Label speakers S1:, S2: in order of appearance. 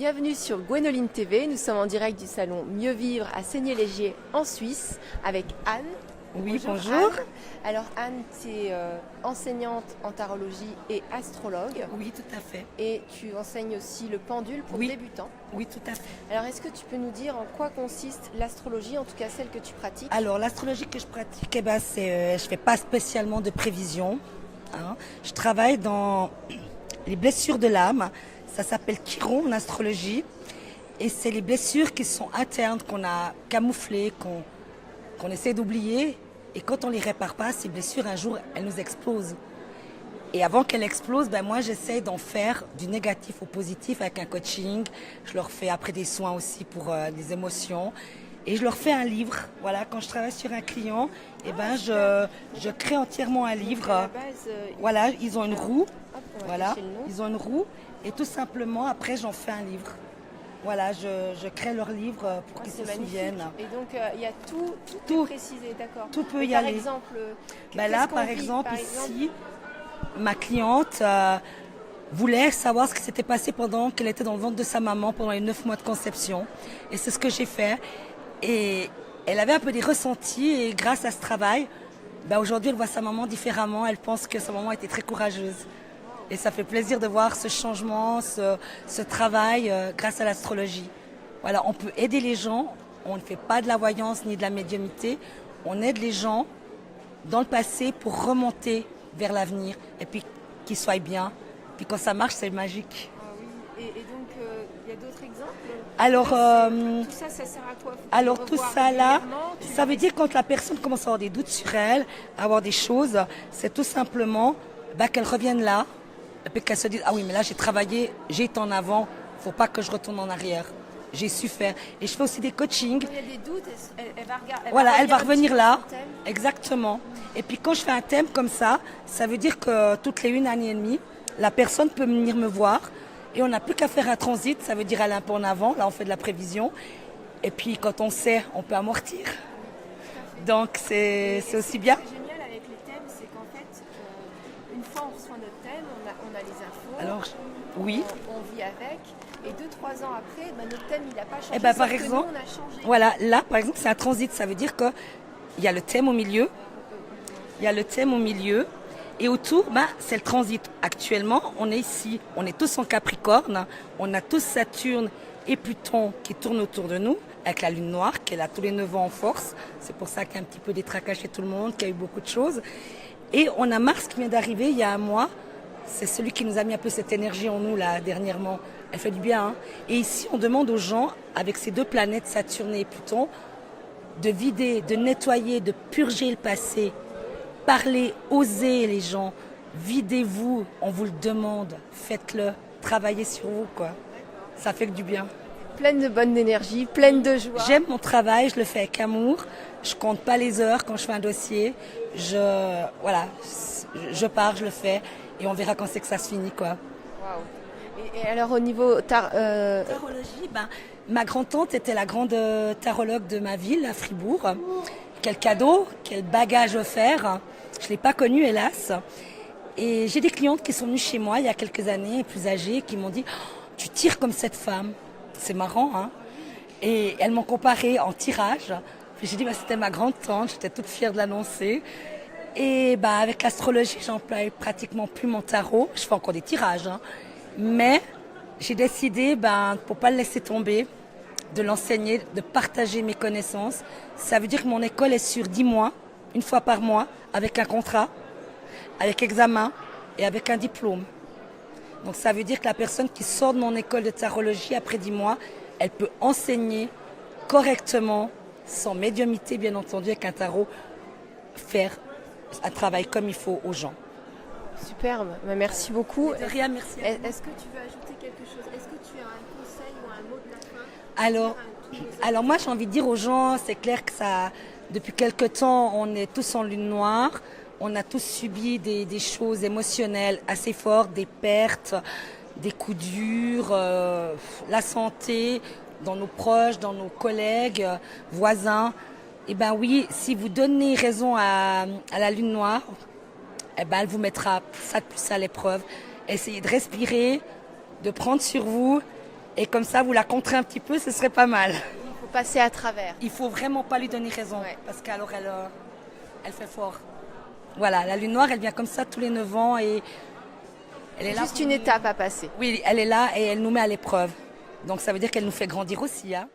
S1: Bienvenue sur Gwénoline TV, nous sommes en direct du salon Mieux Vivre à Saigné-Légier en Suisse avec Anne.
S2: Oui, bonjour.
S1: Anne. Alors Anne, tu es enseignante en tarologie et astrologue.
S2: Oui, tout à fait.
S1: Et tu enseignes aussi le pendule pour débutants.
S2: Oui, tout à fait.
S1: Alors est-ce que tu peux nous dire en quoi consiste l'astrologie, en tout cas celle que tu pratiques?
S2: Alors l'astrologie que je pratique, je fais pas spécialement de prévision. Je travaille dans les blessures de l'âme. Ça s'appelle Chiron en astrologie. Et c'est les blessures qui sont internes, qu'on a camouflées, qu'on essaie d'oublier. Et quand on les répare pas, ces blessures, un jour, elles nous explosent. Et avant qu'elles explosent, moi, j'essaie d'en faire du négatif au positif avec un coaching. Je leur fais après des soins aussi pour les émotions. Et je leur fais un livre. Voilà, quand je travaille sur un client, je crée entièrement un livre.
S1: Donc, à la base,
S2: voilà, ils ont une roue. Voilà,
S1: le nom.
S2: ils ont une roue. Et tout simplement, après, j'en fais un livre. Voilà, je crée leur livre pour qu'ils se souviennent.
S1: Et donc, il y a tout
S2: Tout.
S1: est précisé, d'accord.
S2: Tout peut
S1: Et
S2: y
S1: par
S2: aller.
S1: exemple,
S2: Là, par exemple, ici, ma cliente voulait savoir ce qui s'était passé pendant qu'elle était dans le ventre de sa maman pendant les 9 mois de conception. Et c'est ce que j'ai fait. Et elle avait un peu des ressentis et grâce à ce travail, aujourd'hui, elle voit sa maman différemment. Elle pense que sa maman était très courageuse. Et ça fait plaisir de voir ce changement, ce travail grâce à l'astrologie. Voilà, on peut aider les gens. On ne fait pas de la voyance ni de la médiumnité. On aide les gens dans le passé pour remonter vers l'avenir et puis qu'ils soient bien. Puis quand ça marche, c'est magique.
S1: Ah oui. Et donc, il y a d'autres exemples?
S2: Alors,
S1: tout ça, ça sert à quoi?
S2: alors tout ça là, ça veut dire quand la personne commence à avoir des doutes sur elle, à avoir des choses, c'est tout simplement qu'elle revienne là. Et puis qu'elle se dise, ah oui, mais là j'ai travaillé, j'ai été en avant, faut pas que je retourne en arrière. J'ai su faire. Et je fais aussi des coachings.
S1: Quand il y a des doutes, elle va regarder.
S2: Voilà, elle va revenir là.
S1: Thème.
S2: Exactement. Et puis quand je fais un thème comme ça veut dire que toutes les 1 année et demie, la personne peut venir me voir. Et on n'a plus qu'à faire un transit, ça veut dire aller un peu en avant. Là, on fait de la prévision. Et puis quand on sait, on peut amortir. Donc c'est aussi bien.
S1: Ce qui est génial avec les thèmes, c'est qu'en fait, une fois on reçoit notre thème, on a les infos,
S2: Alors, oui.
S1: on vit avec, et 2-3 ans après, notre thème il n'a pas changé.
S2: Par
S1: sauf que
S2: exemple,
S1: nous, on a changé.
S2: voilà, là par exemple c'est un transit, ça veut dire qu'il y a le thème au milieu, et autour, c'est le transit. Actuellement, on est ici, on est tous en Capricorne, on a tous Saturne et Pluton qui tournent autour de nous, avec la Lune noire qui est là tous les 9 ans en force. C'est pour ça qu'il y a un petit peu des tracas chez tout le monde, qu'il y a eu beaucoup de choses. Et on a Mars qui vient d'arriver il y a un mois. C'est celui qui nous a mis un peu cette énergie en nous là dernièrement. Elle fait du bien. Et ici, on demande aux gens, avec ces 2 planètes, Saturne et Pluton, de vider, de nettoyer, de purger le passé. Parlez, osez les gens. Videz-vous, on vous le demande. Faites-le. Travaillez sur vous, quoi. Ça fait que du bien.
S1: Pleine de bonne énergie, pleine de joie.
S2: J'aime mon travail, je le fais avec amour. Je compte pas les heures quand je fais un dossier. Je pars, je le fais. Et on verra quand c'est que ça se finit, quoi.
S1: Waouh. Et alors au niveau
S2: tarologie, ma grand-tante était la grande tarologue de ma ville, à Fribourg. Quel cadeau, quel bagage offert. Je l'ai pas connue, hélas. Et j'ai des clientes qui sont venues chez moi il y a quelques années, plus âgées, qui m'ont dit oh, « Tu tires comme cette femme ». C'est marrant, hein. Et elles m'ont comparé en tirage. Puis j'ai dit c'était ma grande-tante, j'étais toute fière de l'annoncer. Et avec l'astrologie, j'emploie pratiquement plus mon tarot. Je fais encore des tirages, hein. Mais j'ai décidé, pour pas le laisser tomber, de l'enseigner, de partager mes connaissances. Ça veut dire que mon école est sur 10 mois, une fois par mois, avec un contrat, avec examen et avec un diplôme. Donc ça veut dire que la personne qui sort de mon école de tarologie après 10 mois, elle peut enseigner correctement, sans médiumnité bien entendu, avec un tarot, faire un travail comme il faut aux gens.
S1: Superbe, merci beaucoup.
S2: De rien, merci.
S1: Est-ce que tu veux ajouter quelque chose? Est-ce que tu as un conseil ou un mot de la fin?
S2: Alors moi j'ai envie de dire aux gens, c'est clair que depuis quelque temps, on est tous en lune noire. On a tous subi des choses émotionnelles assez fortes, des pertes, des coups durs, la santé, dans nos proches, dans nos collègues, voisins. Et oui, si vous donnez raison à la lune noire, elle vous mettra ça de plus à l'épreuve. Essayez de respirer, de prendre sur vous Et comme ça, vous la contrez un petit peu, ce serait pas mal.
S1: Il faut passer à travers.
S2: Il faut vraiment pas lui donner raison,
S1: Ouais.
S2: parce qu'alors elle fait fort. Voilà, la lune noire, elle vient comme ça tous les 9 ans et elle est
S1: C'est
S2: là.
S1: juste une étape à passer.
S2: Oui, elle est là et elle nous met à l'épreuve. Donc ça veut dire qu'elle nous fait grandir aussi, hein.